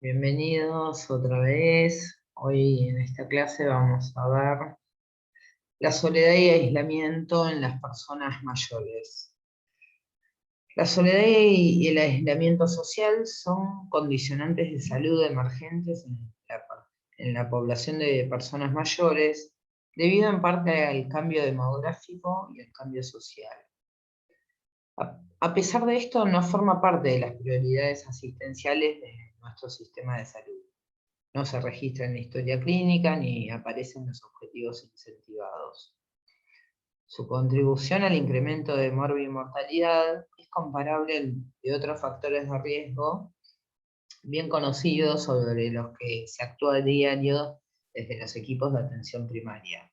Bienvenidos otra vez. Hoy en esta clase vamos a ver la soledad y aislamiento en las personas mayores. La soledad y el aislamiento social son condicionantes de salud emergentes en la población de personas mayores, debido en parte al cambio demográfico y al cambio social. A pesar de esto, no forma parte de las prioridades asistenciales de nuestro sistema de salud. No se registra en la historia clínica ni aparecen los objetivos incentivados. Su contribución al incremento de mortalidad es comparable al de otros factores de riesgo bien conocidos sobre los que se actúa a diario desde los equipos de atención primaria.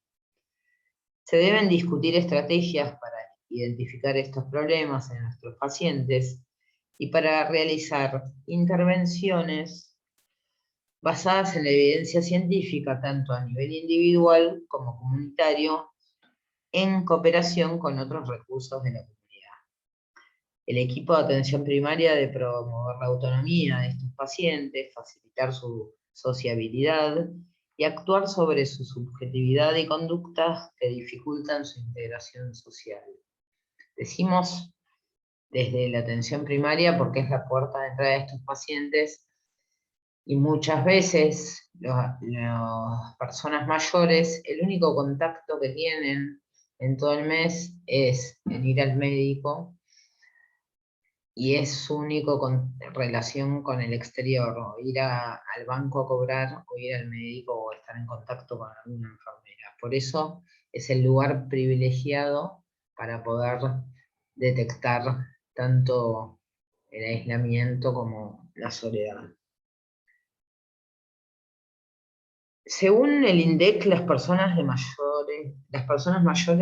Se deben discutir estrategias para identificar estos problemas en nuestros pacientes y para realizar intervenciones basadas en la evidencia científica, tanto a nivel individual como comunitario, en cooperación con otros recursos de la comunidad. El equipo de atención primaria debe promover la autonomía de estos pacientes, facilitar su sociabilidad y actuar sobre su subjetividad y conductas que dificultan su integración social. Decimos desde la atención primaria porque es la puerta de entrada de estos pacientes. Y muchas veces las personas mayores, el único contacto que tienen en todo el mes es en ir al médico, y es su único relación con el exterior, o ir al banco a cobrar, o ir al médico, o estar en contacto con alguna enfermera. Por eso es el lugar privilegiado para poder detectar tanto el aislamiento como la soledad. Según el INDEC, las personas mayores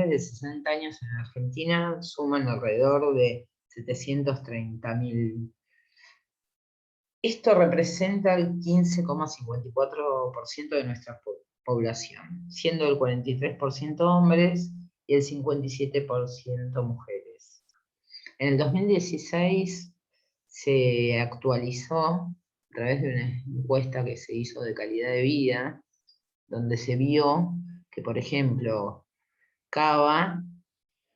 de 60 años en Argentina suman alrededor de 730.000. Esto representa el 15,54% de nuestra población, siendo el 43% hombres y el 57% mujeres. En el 2016 se actualizó a través de una encuesta que se hizo de calidad de vida, donde se vio que, por ejemplo, Cava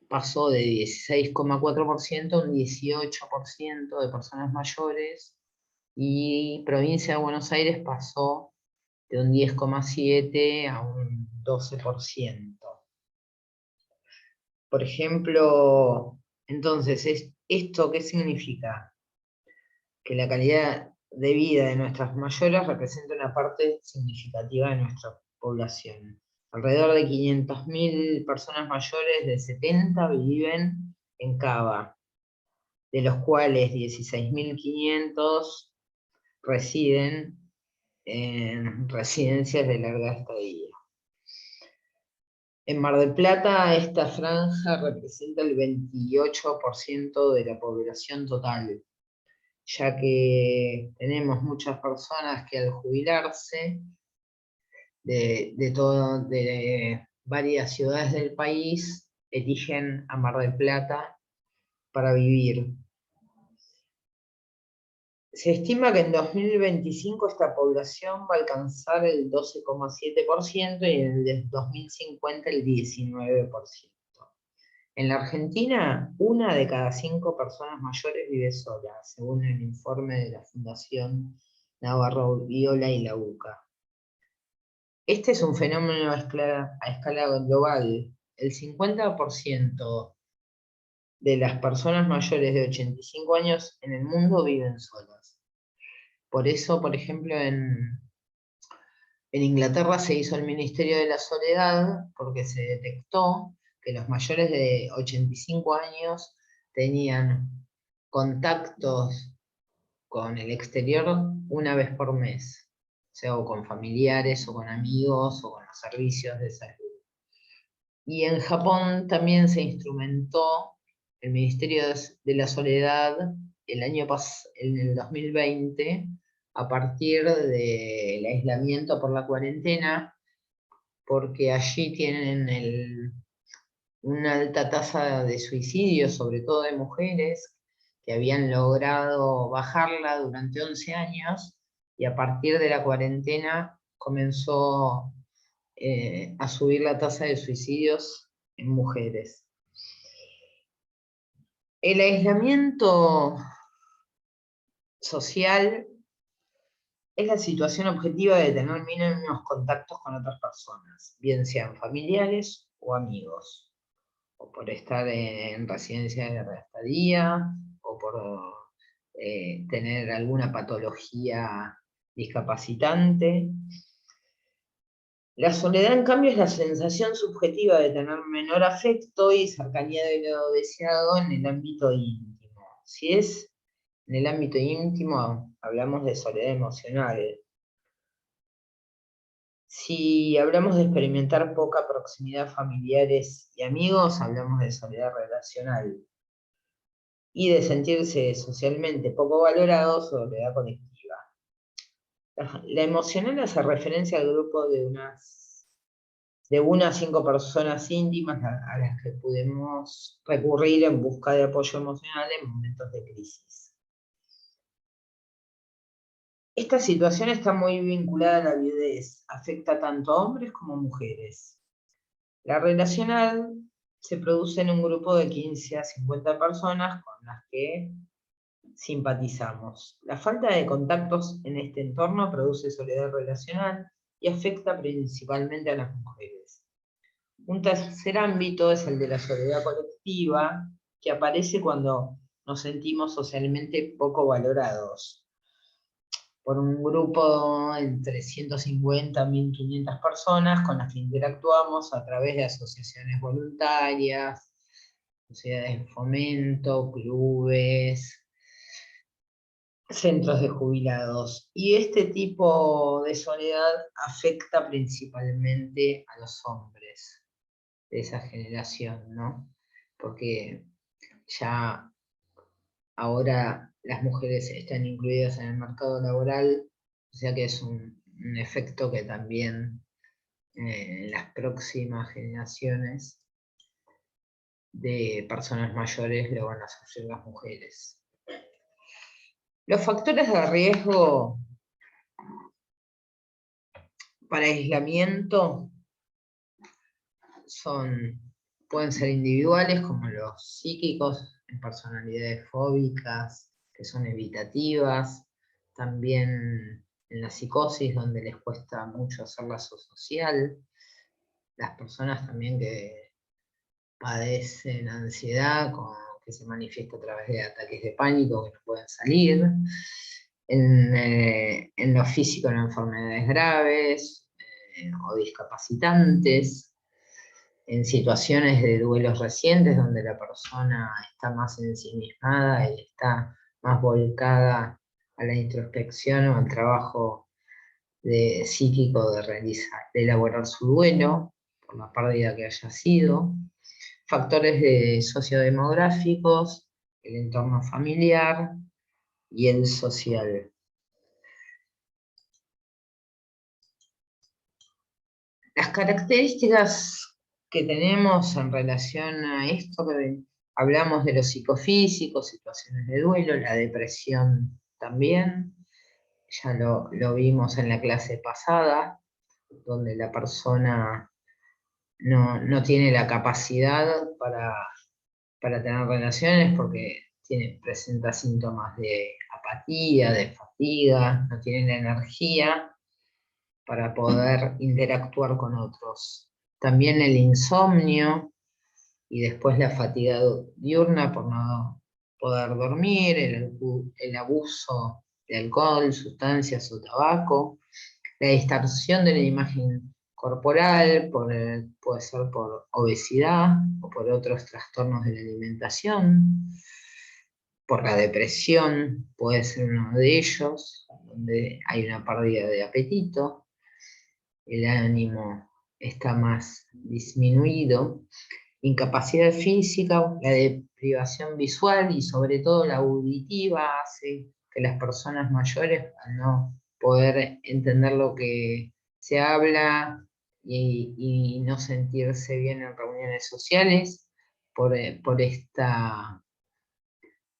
pasó de 16,4% a un 18% de personas mayores, y Provincia de Buenos Aires pasó de un 10,7% a un 12%. Por ejemplo, entonces, ¿esto qué significa? Que la calidad de vida de nuestras mayores representa una parte significativa de nuestra población. Alrededor de 500.000 personas mayores de 70 viven en Cava, de los cuales 16.500 residen en residencias de larga estadía. En Mar del Plata, esta franja representa el 28% de la población total, ya que tenemos muchas personas que al jubilarse de varias ciudades del país eligen a Mar del Plata para vivir. Se estima que en 2025 esta población va a alcanzar el 12,7% y en el 2050 el 19%. En la Argentina, 1 de cada 5 personas mayores vive sola, según el informe de la Fundación Navarro Viola y la UCA. Este es un fenómeno a escala global. El 50% de las personas mayores de 85 años en el mundo viven solas. Por eso, por ejemplo, en Inglaterra se hizo el Ministerio de la Soledad, porque se detectó que los mayores de 85 años tenían contactos con el exterior una vez por mes, o sea, o con familiares, o con amigos, o con los servicios de salud. Y en Japón también se instrumentó el Ministerio de la Soledad en el 2020, a partir del aislamiento por la cuarentena, porque allí tienen una alta tasa de suicidio, sobre todo de mujeres, que habían logrado bajarla durante 11 años, y a partir de la cuarentena comenzó a subir la tasa de suicidios en mujeres. El aislamiento social es la situación objetiva de tener mínimos contactos con otras personas, bien sean familiares o amigos, o por estar en residencia de estadía, o por tener alguna patología discapacitante. La soledad, en cambio, es la sensación subjetiva de tener menor afecto y cercanía de lo deseado en el ámbito íntimo. Si es en el ámbito íntimo, hablamos de soledad emocional. Si hablamos de experimentar poca proximidad familiares y amigos, hablamos de soledad relacional. Y de sentirse socialmente poco valorado, soledad colectiva. La emocional hace referencia al grupo de unas 5 personas íntimas a las que podemos recurrir en busca de apoyo emocional en momentos de crisis. Esta situación está muy vinculada a la viudez, afecta tanto a hombres como a mujeres. La relacional se produce en un grupo de 15 a 50 personas con las que simpatizamos. La falta de contactos en este entorno produce soledad relacional y afecta principalmente a las mujeres. Un tercer ámbito es el de la soledad colectiva, que aparece cuando nos sentimos socialmente poco valorados por un grupo entre 150 a 1500 personas con las que interactuamos a través de asociaciones voluntarias, sociedades de fomento, clubes, centros de jubilados. Y este tipo de soledad afecta principalmente a los hombres de esa generación, ¿no? Porque ya ahora las mujeres están incluidas en el mercado laboral, o sea que es un efecto que también en las próximas generaciones de personas mayores lo van a sufrir las mujeres. Los factores de riesgo para aislamiento pueden ser individuales, como los psíquicos, en personalidades fóbicas, que son evitativas, también en la psicosis, donde les cuesta mucho hacer lazo social, las personas también que padecen ansiedad, que se manifiesta a través de ataques de pánico que no pueden salir, en lo físico, en enfermedades graves o discapacitantes, en situaciones de duelos recientes donde la persona está más ensimismada y está más volcada a la introspección o al trabajo psíquico de elaborar su duelo por la pérdida que haya sido. Factores sociodemográficos, el entorno familiar y el social. Las características que tenemos en relación a esto, que hablamos de lo psicofísico, situaciones de duelo, la depresión también, ya lo vimos en la clase pasada, donde la persona no tiene la capacidad para tener relaciones porque presenta síntomas de apatía, de fatiga, no tiene la energía para poder interactuar con otros. También el insomnio y después la fatiga diurna por no poder dormir, el abuso de alcohol, sustancias o tabaco, la distorsión de la imagen corporal, puede ser por obesidad o por otros trastornos de la alimentación, por la depresión, puede ser uno de ellos, donde hay una pérdida de apetito, el ánimo está más disminuido, incapacidad física, la deprivación visual y sobre todo la auditiva hace que las personas mayores, al no poder entender lo que se habla y no sentirse bien en reuniones sociales, por esta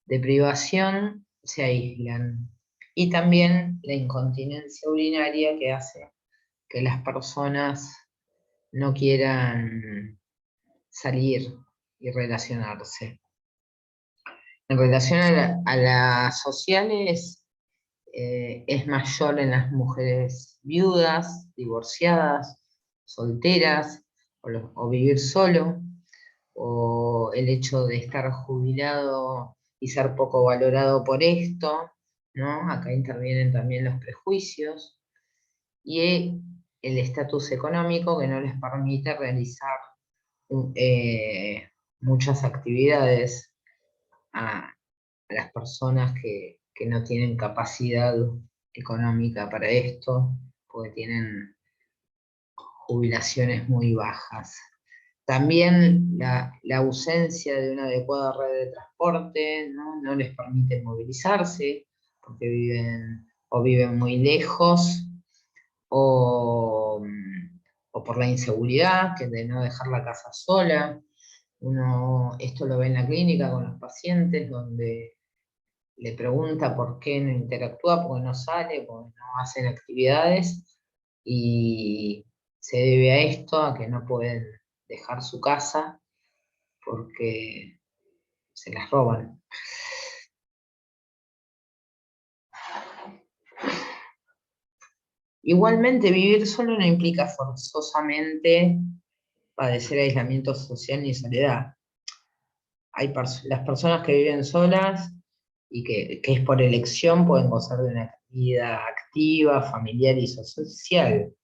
deprivación se aíslan. Y también la incontinencia urinaria, que hace que las personas no quieran salir y relacionarse. En relación a las sociales, es mayor en las mujeres viudas, divorciadas, solteras, o vivir solo, o el hecho de estar jubilado y ser poco valorado por esto, ¿no? Acá intervienen también los prejuicios y el estatus económico, que no les permite realizar eh, muchas actividades a las personas que no tienen capacidad económica para esto, porque tienen jubilaciones muy bajas. También la ausencia de una adecuada red de transporte, ¿no? No les permite movilizarse, porque viven muy lejos, o, o por la inseguridad, que de no dejar la casa sola. Esto lo ve en la clínica con los pacientes, donde le pregunta por qué no interactúa, por qué no sale, por qué no hacen actividades, y se debe a esto, a que no pueden dejar su casa porque se las roban. Igualmente, vivir solo no implica forzosamente padecer aislamiento social ni soledad. Las personas que viven solas y que es por elección pueden gozar de una vida activa, familiar y social.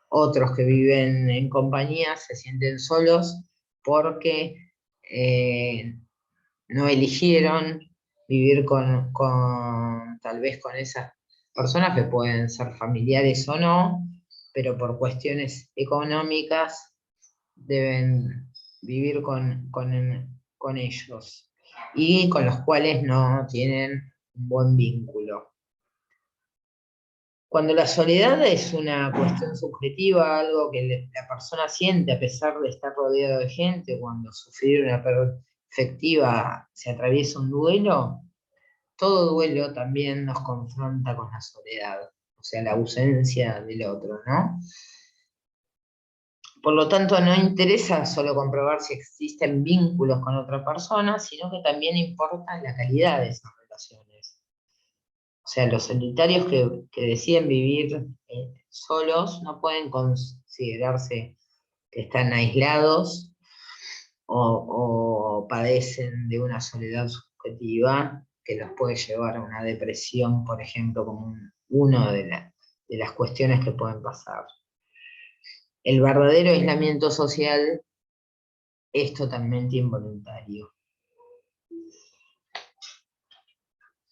Otros que viven en compañía se sienten solos porque no eligieron vivir tal vez con esas personas, que pueden ser familiares o no, pero por cuestiones económicas deben vivir con ellos, y con los cuales no tienen un buen vínculo. Cuando la soledad es una cuestión subjetiva, algo que la persona siente a pesar de estar rodeado de gente, cuando sufrir una perspectiva se atraviesa un duelo, todo duelo también nos confronta con la soledad, o sea, la ausencia del otro, ¿no? Por lo tanto, no interesa solo comprobar si existen vínculos con otra persona, sino que también importa la calidad de esas relaciones. O sea, los solitarios que deciden vivir solos no pueden considerarse que están aislados, o padecen de una soledad subjetiva que los puede llevar a una depresión, por ejemplo, como una de las cuestiones que pueden pasar. El verdadero aislamiento social es totalmente involuntario.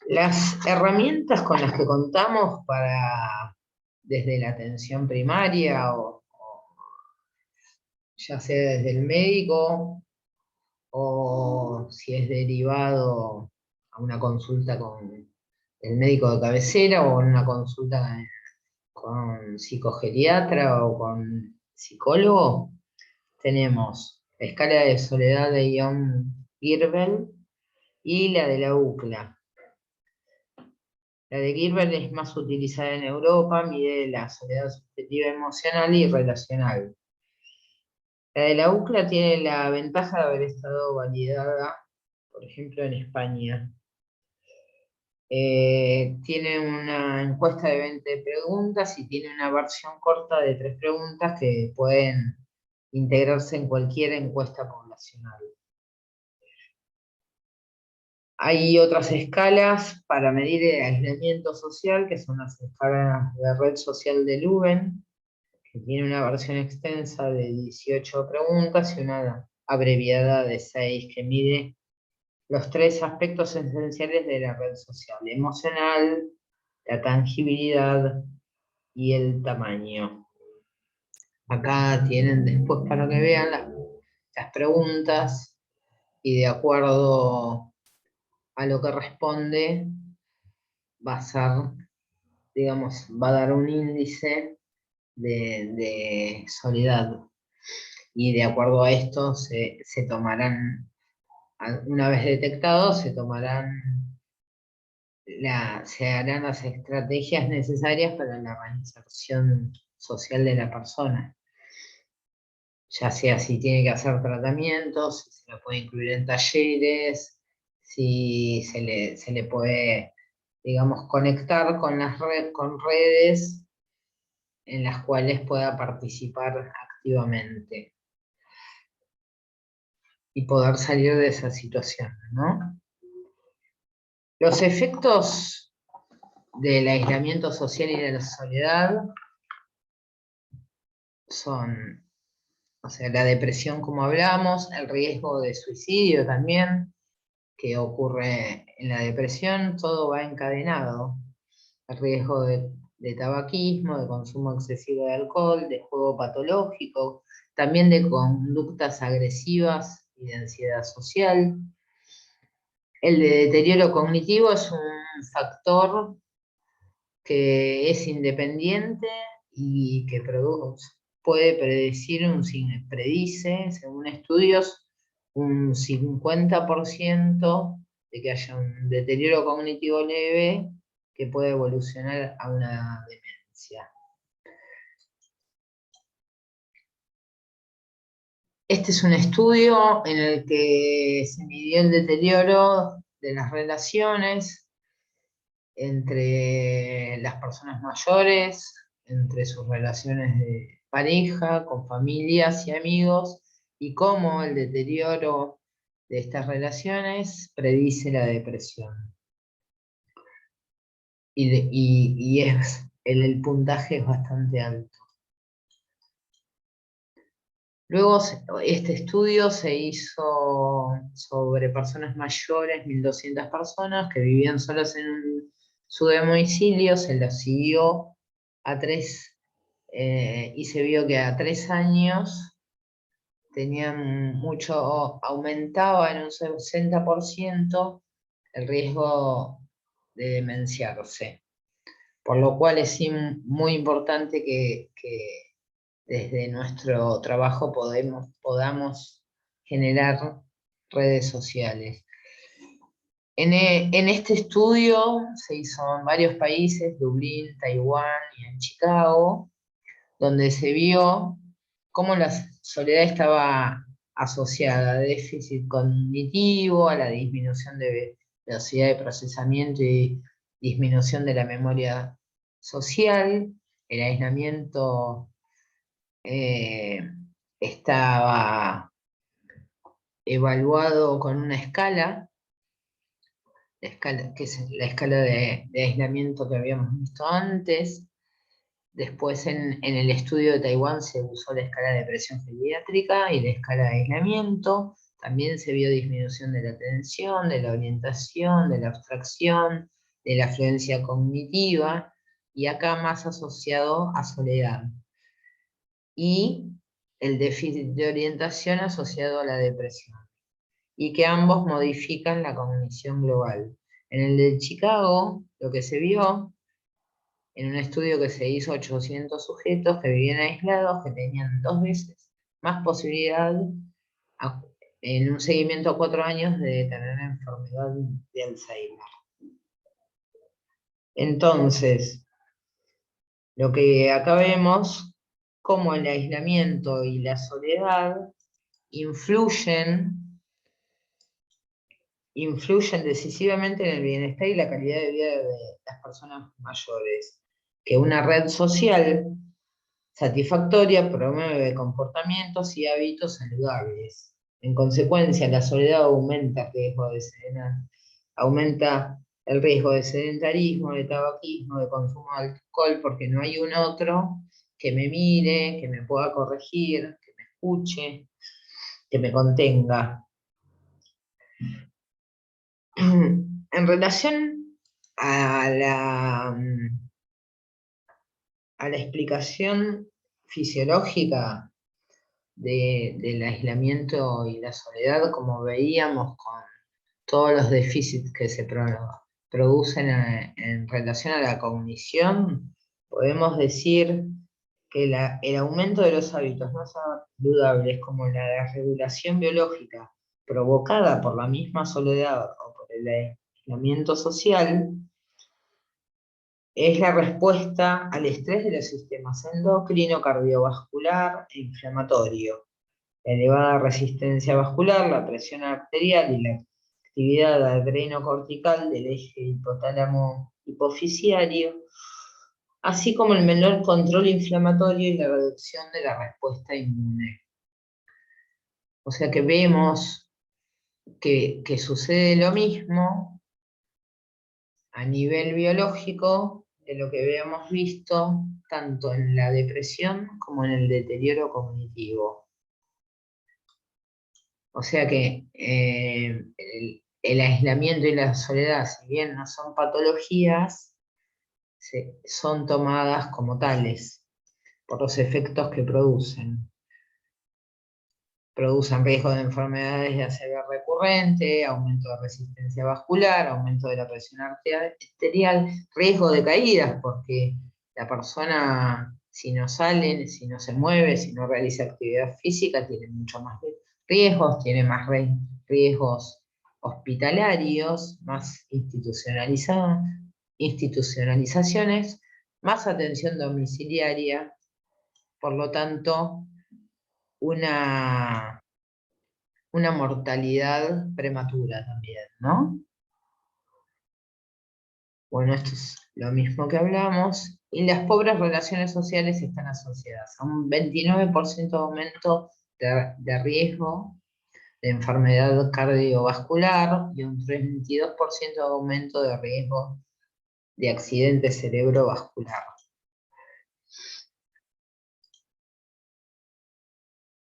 Las herramientas con las que contamos desde la atención primaria, o ya sea desde el médico, o si es derivado a una consulta con el médico de cabecera, o una consulta con psicogeriatra o con psicólogo, tenemos la escala de soledad de Young-Girbel y la de la UCLA. La de Gilbert es más utilizada en Europa, mide la soledad subjetiva emocional y relacional. La de la UCLA tiene la ventaja de haber estado validada, por ejemplo, en España. Tiene una encuesta de 20 preguntas y tiene una versión corta de 3 preguntas que pueden integrarse en cualquier encuesta poblacional. Hay otras escalas para medir el aislamiento social, que son las escalas de red social de Luben, que tiene una versión extensa de 18 preguntas y una abreviada de 6, que mide los 3 aspectos esenciales de la red social: emocional, la tangibilidad y el tamaño. Acá tienen después, para que vean las preguntas, y de acuerdo a lo que responde va a ser, digamos, va a dar un índice de soledad, y de acuerdo a esto se tomarán, una vez detectados, se tomarán se harán las estrategias necesarias para la reinserción social de la persona, ya sea si tiene que hacer tratamientos, si se lo puede incluir en talleres, si se le puede, digamos, conectar con con redes en las cuales pueda participar activamente y poder salir de esa situación, ¿no? Los efectos del aislamiento social y de la soledad son, o sea, la depresión, como hablamos, el riesgo de suicidio también, que ocurre en la depresión, todo va encadenado. El riesgo de tabaquismo, de consumo excesivo de alcohol, de juego patológico, también de conductas agresivas y de ansiedad social. El de deterioro cognitivo es un factor que es independiente y que puede predecir, predice, según estudios, un 50% de que haya un deterioro cognitivo leve que puede evolucionar a una demencia. Este es un estudio en el que se midió el deterioro de las relaciones entre las personas mayores, entre sus relaciones de pareja, con familias y amigos, y cómo el deterioro de estas relaciones predice la depresión. Y el puntaje es bastante alto. Luego este estudio se hizo sobre personas mayores, 1200 personas que vivían solas en su domicilio, se las siguió a 3, y se vio que a 3 años aumentaba en un 60% el riesgo de demenciarse. Por lo cual es muy importante que desde nuestro trabajo podamos generar redes sociales. En este estudio se hizo en varios países, Dublín, Taiwán y en Chicago, donde se vio cómo la soledad estaba asociada a déficit cognitivo, a la disminución de velocidad de procesamiento y disminución de la memoria social, el aislamiento eh, estaba evaluado con una que es la escala de aislamiento que habíamos visto antes. Después en el estudio de Taiwán se usó la escala de presión pediátrica y la escala de aislamiento. También se vio disminución de la atención, de la orientación, de la abstracción, de la fluencia cognitiva, y acá más asociado a soledad. Y el déficit de orientación asociado a la depresión, y que ambos modifican la cognición global. En el de Chicago, lo que se vio, en un estudio que se hizo 800 sujetos que vivían aislados, que tenían 2 veces más posibilidad en un seguimiento a 4 años de tener enfermedad de Alzheimer. Entonces, lo que acá vemos, cómo el aislamiento y la soledad influyen decisivamente en el bienestar y la calidad de vida de las personas mayores, que una red social satisfactoria promueve comportamientos y hábitos saludables. En consecuencia, la soledad aumenta el riesgo de sedentarismo, de tabaquismo, de consumo de alcohol, porque no hay un otro que me mire, que me pueda corregir, que me escuche, que me contenga. En relación a la explicación fisiológica del aislamiento y la soledad, como veíamos con todos los déficits que se producen en relación a la cognición, podemos decir que el aumento de los hábitos no saludables, como la desregulación biológica provocada por la misma soledad o por el aislamiento social, es la respuesta al estrés de los sistemas endocrino, cardiovascular e inflamatorio. La elevada resistencia vascular, la presión arterial y la actividad adrenocortical del eje hipotálamo hipofisiario, así como el menor control inflamatorio y la reducción de la respuesta inmune. O sea que vemos que sucede lo mismo a nivel biológico de lo que habíamos visto tanto en la depresión como en el deterioro cognitivo. O sea que el aislamiento y la soledad, si bien no son patologías, son tomadas como tales por los efectos que producen. Producen riesgo de enfermedades de ACV recurrente, aumento de resistencia vascular, aumento de la presión arterial, riesgo de caídas, porque la persona, si no sale, si no se mueve, si no realiza actividad física, tiene mucho más riesgos, tiene más riesgos hospitalarios, más institucionalizaciones, más atención domiciliaria, por lo tanto, una mortalidad prematura también, ¿no? Bueno, esto es lo mismo que hablamos. Y las pobres relaciones sociales están asociadas a un 29% de aumento de riesgo de enfermedad cardiovascular y un 32% de aumento de riesgo de accidente cerebrovascular.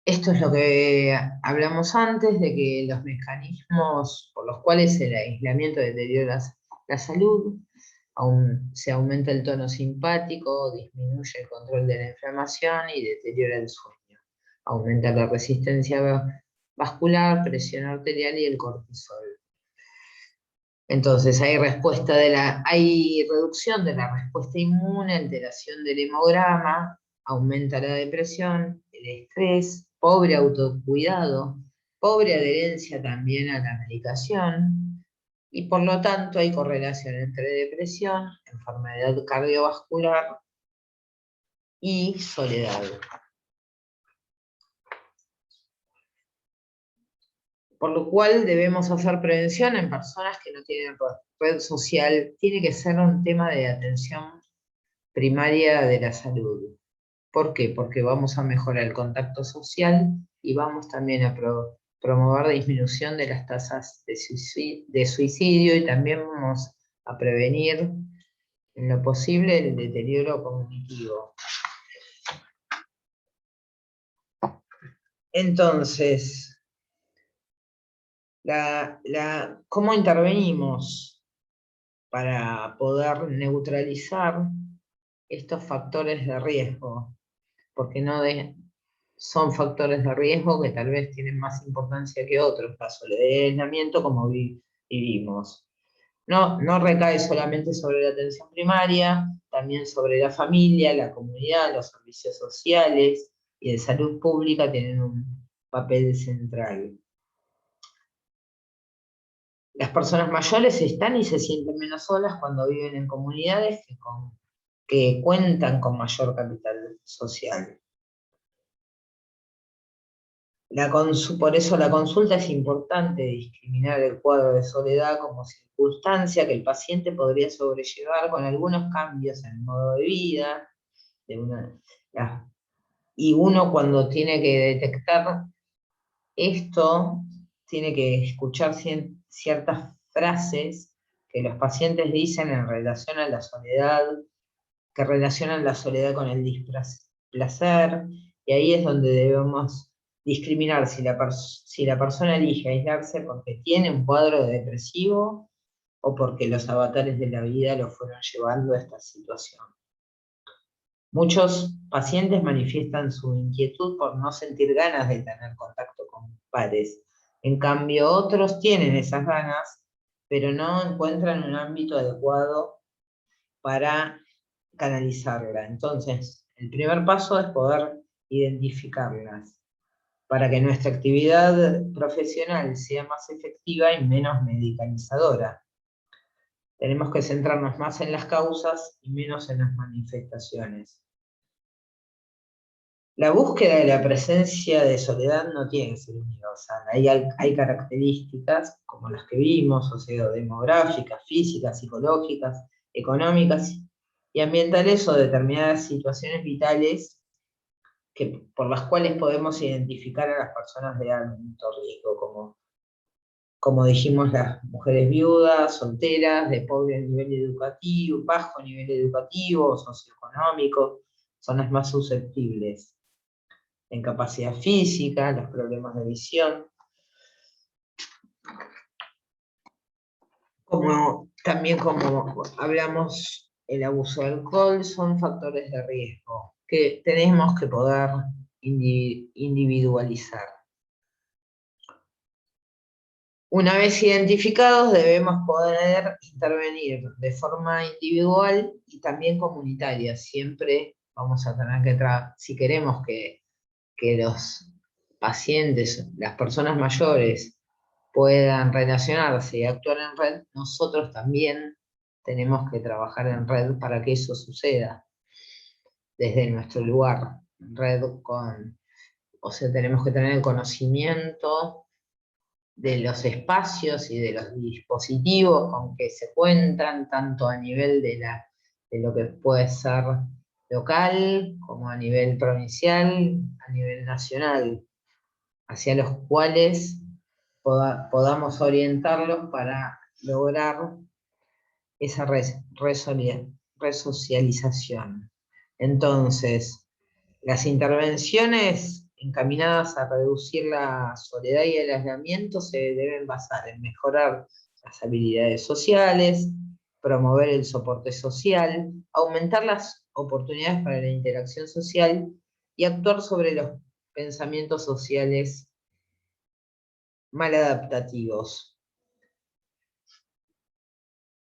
Esto es lo que hablamos antes, de que los mecanismos por los cuales el aislamiento deteriora la salud, se aumenta el tono simpático, disminuye el control de la inflamación y deteriora el sueño. Aumenta la resistencia vascular, presión arterial y el cortisol. Entonces hay reducción de la respuesta inmune, alteración del hemograma, aumenta la depresión, el estrés, pobre autocuidado, pobre adherencia también a la medicación, y por lo tanto hay correlación entre depresión, enfermedad cardiovascular y soledad. Por lo cual debemos hacer prevención en personas que no tienen red social. Tiene que ser un tema de atención primaria de la salud. ¿Por qué? Porque vamos a mejorar el contacto social y vamos también a promover disminución de las tasas de suicidio y también vamos a prevenir en lo posible el deterioro cognitivo. Entonces, ¿cómo intervenimos para poder neutralizar estos factores de riesgo? Porque son factores de riesgo que tal vez tienen más importancia que otros, la soledad y el aislamiento como vivimos. No recae solamente sobre la atención primaria, también sobre la familia, la comunidad, los servicios sociales y de salud pública tienen un papel central. Las personas mayores están y se sienten menos solas cuando viven en comunidades que cuentan con mayor capital social. Por eso la consulta es importante, discriminar el cuadro de soledad como circunstancia que el paciente podría sobrellevar con algunos cambios en el modo de vida. Y uno cuando tiene que detectar esto, tiene que escuchar ciertas frases que los pacientes dicen en relación a la soledad, que relacionan la soledad con el displacer, y ahí es donde debemos discriminar si la persona elige aislarse porque tiene un cuadro depresivo o porque los avatares de la vida lo fueron llevando a esta situación. Muchos pacientes manifiestan su inquietud por no sentir ganas de tener contacto con pares. En cambio, otros tienen esas ganas, pero no encuentran un ámbito adecuado para canalizarla. Entonces, el primer paso es poder identificarlas para que nuestra actividad profesional sea más efectiva y menos medicalizadora. Tenemos que centrarnos más en las causas y menos en las manifestaciones. La búsqueda de la presencia de soledad no tiene que ser universal. Hay características como las que vimos, sociodemográficas, físicas, psicológicas, económicas y ambientales o determinadas situaciones vitales por las cuales podemos identificar a las personas de alto riesgo, como dijimos, las mujeres viudas, solteras, de pobre nivel educativo, bajo nivel educativo, socioeconómico, son las más susceptibles. En capacidad física, los problemas de visión, también como hablamos, el abuso de alcohol, son factores de riesgo que tenemos que poder individualizar. Una vez identificados, debemos poder intervenir de forma individual y también comunitaria. Siempre vamos a tener que si queremos que los pacientes, las personas mayores, puedan relacionarse y actuar en red, nosotros también tenemos que trabajar en red para que eso suceda desde nuestro lugar. O sea, tenemos que tener el conocimiento de los espacios y de los dispositivos con que se cuentan, tanto a nivel de lo que puede ser local, como a nivel provincial, a nivel nacional, hacia los cuales podamos orientarlos para lograr esa resocialización. Entonces, las intervenciones encaminadas a reducir la soledad y el aislamiento se deben basar en mejorar las habilidades sociales, promover el soporte social, aumentar las oportunidades para la interacción social y actuar sobre los pensamientos sociales maladaptativos.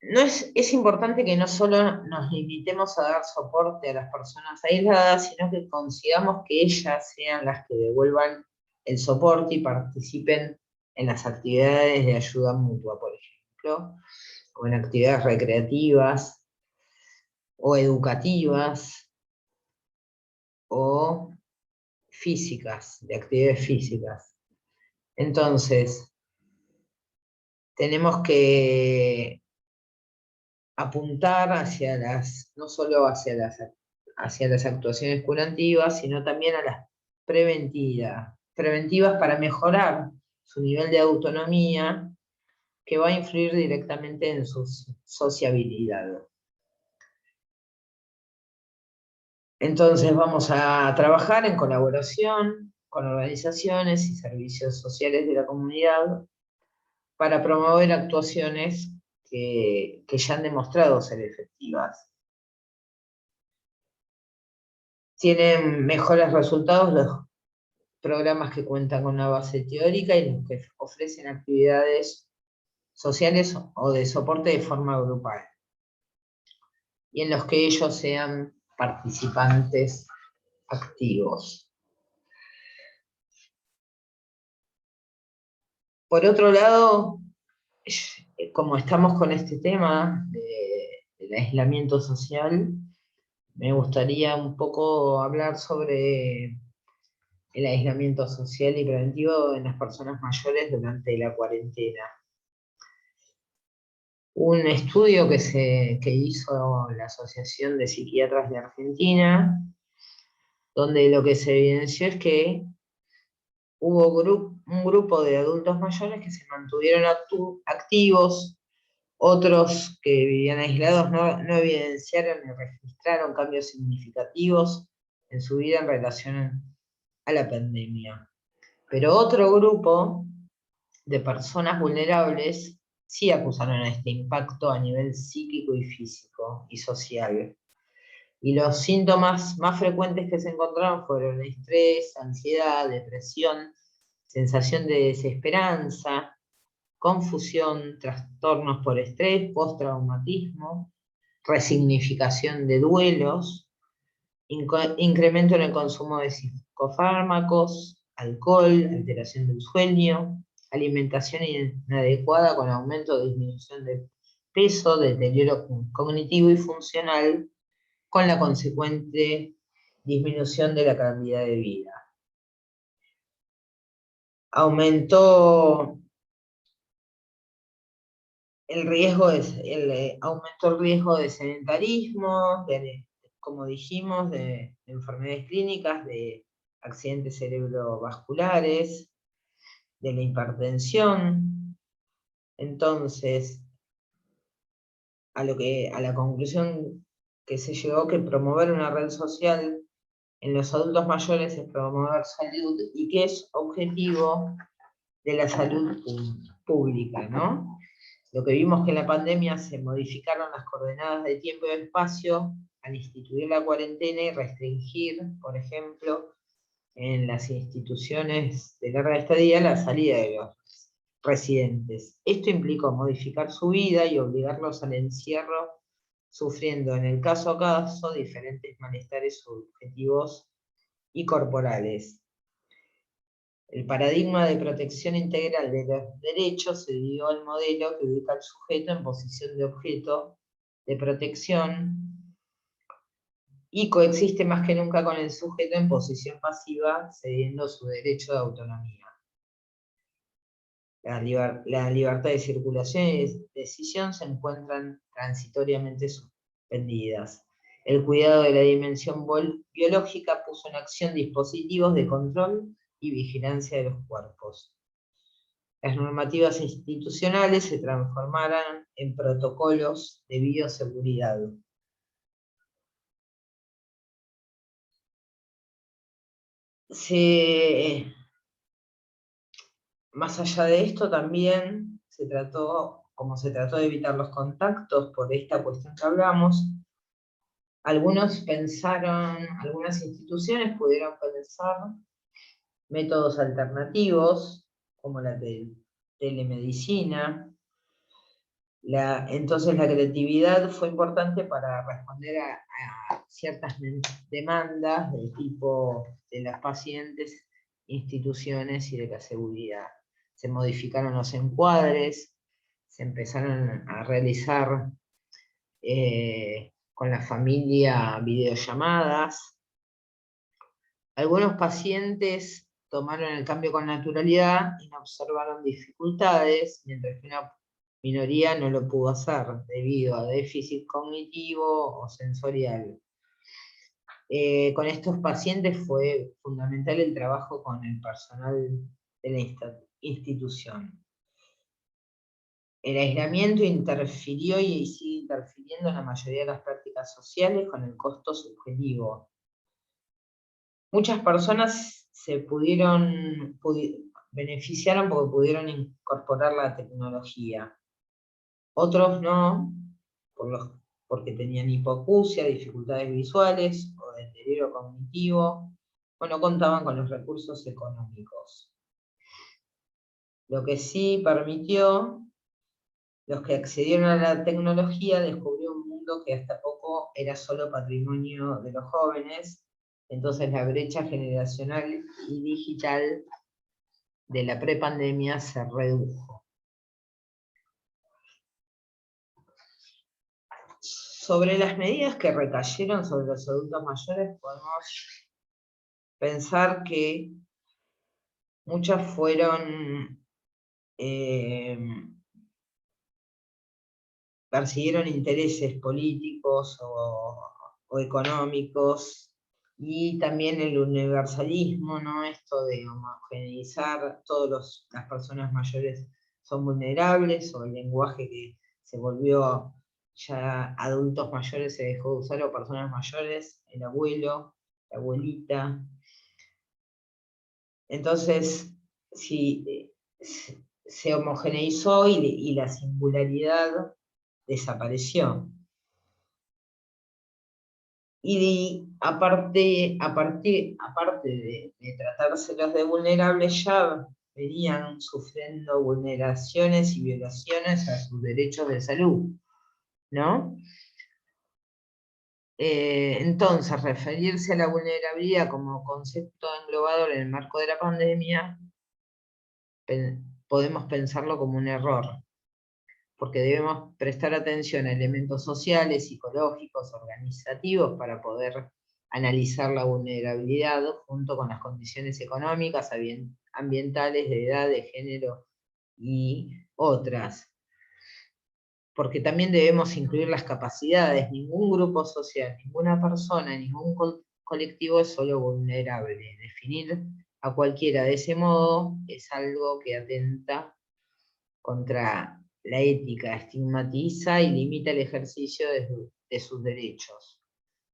Es importante que no solo nos limitemos a dar soporte a las personas aisladas, sino que consigamos que ellas sean las que devuelvan el soporte y participen en las actividades de ayuda mutua, por ejemplo, o en actividades recreativas o educativas o físicas, de actividades físicas. Entonces, tenemos que apuntar no solo hacia las actuaciones curativas, sino también a las preventivas para mejorar su nivel de autonomía, que va a influir directamente en su sociabilidad. Entonces vamos a trabajar en colaboración con organizaciones y servicios sociales de la comunidad para promover actuaciones que ya han demostrado ser efectivas. Tienen mejores resultados los programas que cuentan con una base teórica y los que ofrecen actividades sociales o de soporte de forma grupal, y en los que ellos sean participantes activos. Por otro lado, como estamos con este tema del aislamiento social, me gustaría un poco hablar sobre el aislamiento social y preventivo en las personas mayores durante la cuarentena. Un estudio que hizo la Asociación de Psiquiatras de Argentina, donde lo que se evidenció es que hubo un grupo de adultos mayores que se mantuvieron activos, otros que vivían aislados no evidenciaron ni registraron cambios significativos en su vida en relación a la pandemia. Pero otro grupo de personas vulnerables sí acusaron este impacto a nivel psíquico y físico y social. Y los síntomas más frecuentes que se encontraron fueron estrés, ansiedad, depresión, sensación de desesperanza, confusión, trastornos por estrés, postraumatismo, resignificación de duelos, incremento en el consumo de psicofármacos, alcohol, alteración del sueño, alimentación inadecuada con aumento o disminución de peso, deterioro cognitivo y funcional, con la consecuente disminución de la calidad de vida. Aumentó el riesgo aumentó el riesgo de sedentarismo, como dijimos, de enfermedades clínicas, de accidentes cerebrovasculares, de la hipertensión. Entonces, a la conclusión que se llegó, que promover una red social en los adultos mayores es promover salud y que es objetivo de la salud pública, ¿no? Lo que vimos que en la pandemia se modificaron las coordenadas de tiempo y espacio al instituir la cuarentena y restringir, por ejemplo, en las instituciones de larga estadía la salida de los residentes. Esto implicó modificar su vida y obligarlos al encierro, sufriendo en el caso a caso diferentes malestares subjetivos y corporales. El paradigma de protección integral de los derechos se dio al modelo que ubica al sujeto en posición de objeto de protección y coexiste más que nunca con el sujeto en posición pasiva, cediendo su derecho de autonomía. La libertad de circulación y de decisión se encuentran transitoriamente suspendidas. El cuidado de la dimensión biológica puso en acción dispositivos de control y vigilancia de los cuerpos. Las normativas institucionales se transformaron en protocolos de bioseguridad. Más allá de esto, también como se trató de evitar los contactos por esta cuestión que hablamos, algunas instituciones pudieron pensar métodos alternativos, como la telemedicina. Entonces la creatividad fue importante para responder a ciertas demandas del tipo de los pacientes, instituciones y de la seguridad. Se modificaron los encuadres, se empezaron a realizar con la familia videollamadas. Algunos pacientes tomaron el cambio con naturalidad y no observaron dificultades, mientras que una minoría no lo pudo hacer debido a déficit cognitivo o sensorial. Con estos pacientes fue fundamental el trabajo con el personal de la institución. El aislamiento interfirió y sigue interfiriendo en la mayoría de las prácticas sociales con el costo subjetivo. Muchas personas se beneficiaron porque pudieron incorporar la tecnología. Otros no, porque tenían hipoacusia, dificultades visuales o deterioro cognitivo, o no contaban con los recursos económicos. Lo que sí permitió, los que accedieron a la tecnología, descubrió un mundo que hasta poco era solo patrimonio de los jóvenes. Entonces la brecha generacional y digital de la prepandemia se redujo. Sobre las medidas que recayeron sobre los adultos mayores, podemos pensar que muchas fueron, persiguieron intereses políticos o económicos, y también el universalismo, ¿no? Esto de homogeneizar, las personas mayores son vulnerables, o el lenguaje que se volvió ya adultos mayores, se dejó de usar, o personas mayores, el abuelo, la abuelita. Entonces, si se homogeneizó y la singularidad desapareció. Y aparte de tratárselos de vulnerables, ya venían sufriendo vulneraciones y violaciones a sus derechos de salud, ¿no? Entonces, referirse a la vulnerabilidad como concepto englobador en el marco de la pandemia, podemos pensarlo como un error, porque debemos prestar atención a elementos sociales, psicológicos, organizativos, para poder analizar la vulnerabilidad junto con las condiciones económicas, ambientales, de edad, de género y otras. Porque también debemos incluir las capacidades. Ningún grupo social, ninguna persona, ningún colectivo es solo vulnerable. Definir a cualquiera de ese modo es algo que atenta contra la ética, estigmatiza y limita el ejercicio de sus derechos.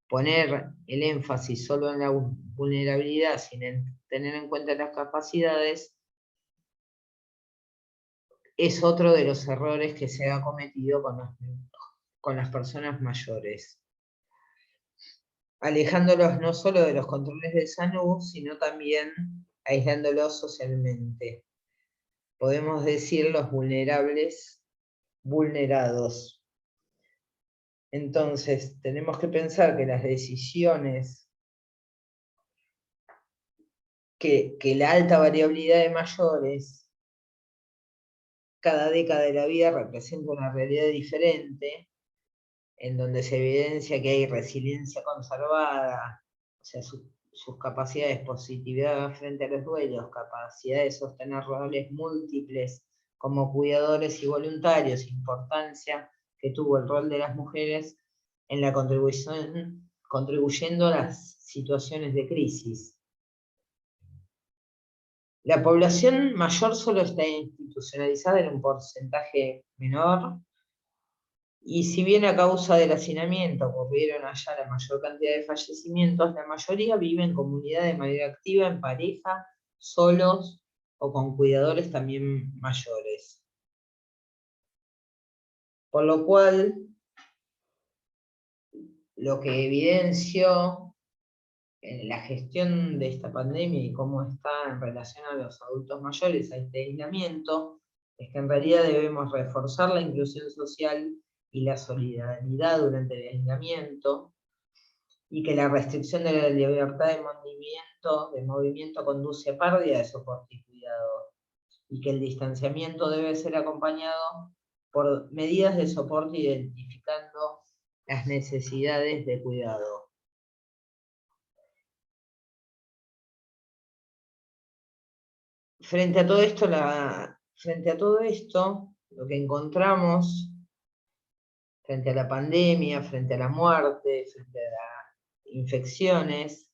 Poner el énfasis solo en la vulnerabilidad sin tener en cuenta las capacidades es otro de los errores que se ha cometido con las personas mayores, alejándolos no solo de los controles de salud, sino también aislándolos socialmente. Podemos decir los vulnerables, vulnerados. Entonces, tenemos que pensar que las decisiones, que la alta variabilidad de mayores, cada década de la vida representa una realidad diferente, en donde se evidencia que hay resiliencia conservada, o sea, sus capacidades, positividad frente a los duelos, capacidad de sostener roles múltiples como cuidadores y voluntarios, importancia que tuvo el rol de las mujeres en la contribución, contribuyendo a las situaciones de crisis. La población mayor solo está institucionalizada en un porcentaje menor, y si bien a causa del hacinamiento ocurrieron allá la mayor cantidad de fallecimientos, la mayoría vive en comunidad de manera activa, en pareja, solos o con cuidadores también mayores. Por lo cual, lo que evidenció en la gestión de esta pandemia y cómo está en relación a los adultos mayores, a este aislamiento, es que en realidad debemos reforzar la inclusión social y la solidaridad durante el aislamiento, y que la restricción de la libertad de movimiento conduce a pérdida de soporte y cuidado, y que el distanciamiento debe ser acompañado por medidas de soporte identificando las necesidades de cuidado. Frente a todo esto, lo que encontramos frente a la pandemia, frente a la muerte, frente a las infecciones,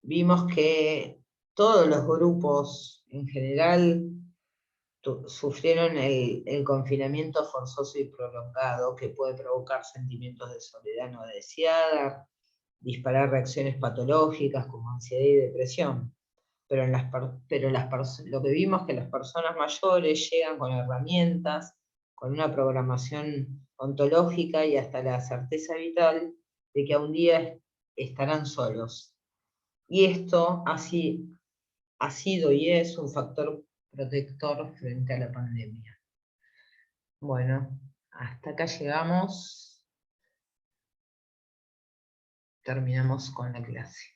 vimos que todos los grupos en general sufrieron el confinamiento forzoso y prolongado, que puede provocar sentimientos de soledad no deseada, disparar reacciones patológicas como ansiedad y depresión. Pero lo que vimos es que las personas mayores llegan con herramientas, con una programación ontológica y hasta la certeza vital de que a un día estarán solos. Y esto ha sido y es un factor protector frente a la pandemia. Bueno, hasta acá llegamos. Terminamos con la clase.